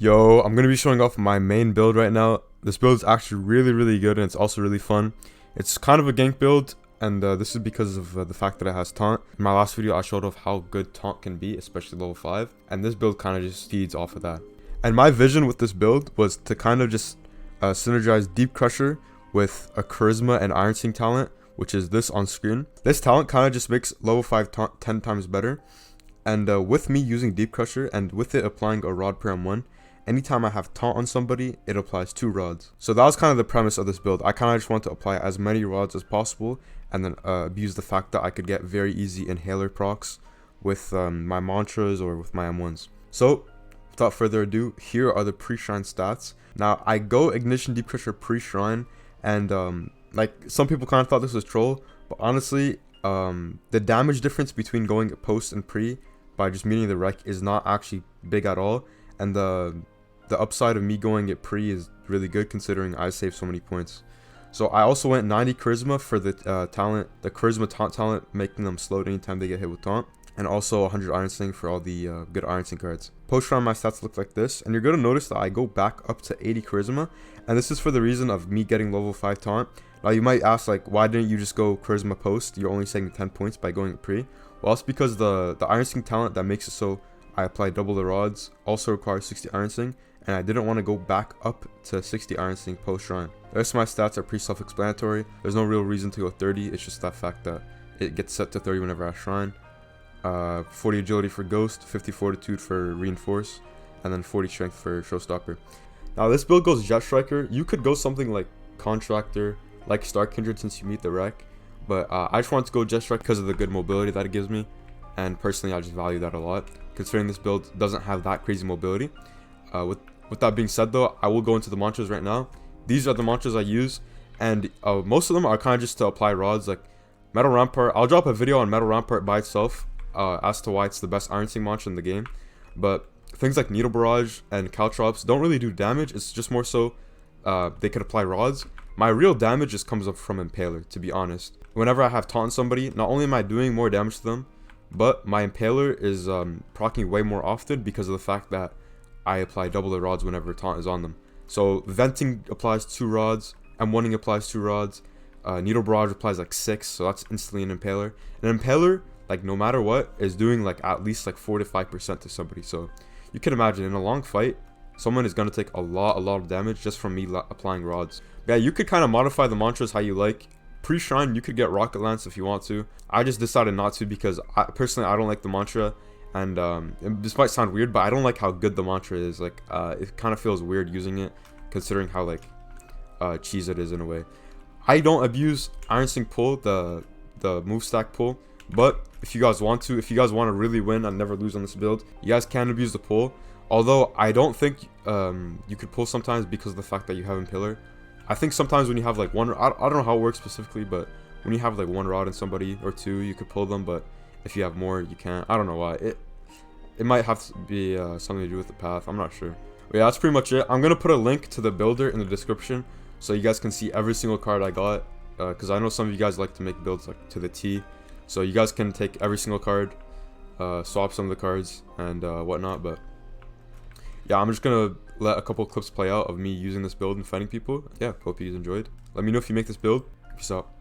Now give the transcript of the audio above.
Yo, I'm going to be showing off my main build right now. This build is actually really good, and it's also really fun. It's kind of a gank build, and this is because of the fact that it has taunt. In my last video, I showed off how good taunt can be, especially level 5, and this build kind of just feeds off of that. And my vision with this build was to kind of just synergize Deep Crusher with a Charisma and Ironsinger talent, which is this on screen. This talent kind of just makes level 5 taunt 10 times better. And with me using Deep Crusher and with it applying a rod per M1, anytime I have taunt on somebody, it applies 2 rods. So that was kind of the premise of this build. I kind of just want to apply as many rods as possible and then abuse the fact that I could get very easy inhaler procs with my mantras or with my M1s. So without further ado, here are the pre-shrine stats. Now I go Ignition Deep Crusher pre-shrine, and like some people kind of thought this was troll, but honestly the damage difference between going post and pre by just meeting the wreck is not actually big at all, and the upside of me going it pre is really good considering I saved so many points. So I also went 90 charisma for the talent, the charisma taunt talent, making them slowed anytime they get hit with taunt, and also 100 Ironsinger for all the good Ironsinger cards. Post round my stats look like this, and you're going to notice that I go back up to 80 charisma, and this is for the reason of me getting level 5 taunt. Now you might ask, like, why didn't you just go charisma post? You're only saving 10 points by going pre. Well, it's because the Ironsinger talent that makes it so I apply double the rods also requires 60 Ironsinger, and I didn't want to go back up to 60 Ironsinger post shrine. The rest of my stats are pretty self-explanatory. There's no real reason to go 30, it's just that fact that it gets set to 30 whenever I shrine. 40 agility for Ghost, 50 fortitude for Reinforce, and then 40 strength for Showstopper. Now this build goes Jet Striker. You could go something like Contractor, like Star Kindred since you meet the wreck, but I just wanted to go Jet Striker because of the good mobility that it gives me, and personally I just value that a lot, considering this build doesn't have that crazy mobility. With that being said though, I will go into the mantras right now. These are the mantras I use, and most of them are kind of just to apply rods, like Metal Rampart. I'll drop a video on Metal Rampart by itself as to why it's the best Ironsinger mantra in the game, but things like Needle Barrage and Caltrops don't really do damage. It's just more so they could apply rods. My real damage just comes up from Impaler, to be honest. Whenever I have taunt somebody, not only am I doing more damage to them, but my Impaler is proccing way more often because of the fact that I apply double the rods whenever taunt is on them. So Venting applies 2 rods, M1ing applies 2 rods, Needle Barrage applies like 6, so that's instantly an Impaler. An Impaler, like no matter what, is doing like at least like 4 to 5% to somebody. So you can imagine in a long fight, someone is going to take a lot of damage just from me applying rods. Yeah, you could kind of modify the mantras how you like. Pre-shrine, you could get Rocket Lance if you want to. I just decided not to because personally I don't like the mantra, and this might sound weird, but I don't like how good the mantra is. Like it kind of feels weird using it considering how like cheese it is in a way. I don't abuse Ironsinger pull, the move stack pull, but if you guys want to, if you guys want to really win and never lose on this build, you guys can abuse the pull. Although I don't think you could pull sometimes because of the fact that you have Impaler. I think sometimes when you have like one, I don't know how it works specifically, but when you have like 1 rod in somebody or 2, you could pull them, but if you have more, you can't. I don't know why. It might have to be something to do with the path. I'm not sure. But yeah, that's pretty much it. I'm going to put a link to the builder in the description so you guys can see every single card I got, because I know some of you guys like to make builds like to the T. So you guys can take every single card, swap some of the cards and whatnot. But yeah, I'm just going to let a couple clips play out of me using this build and fighting people. Yeah, hope you guys enjoyed. Let me know if you make this build. Peace out.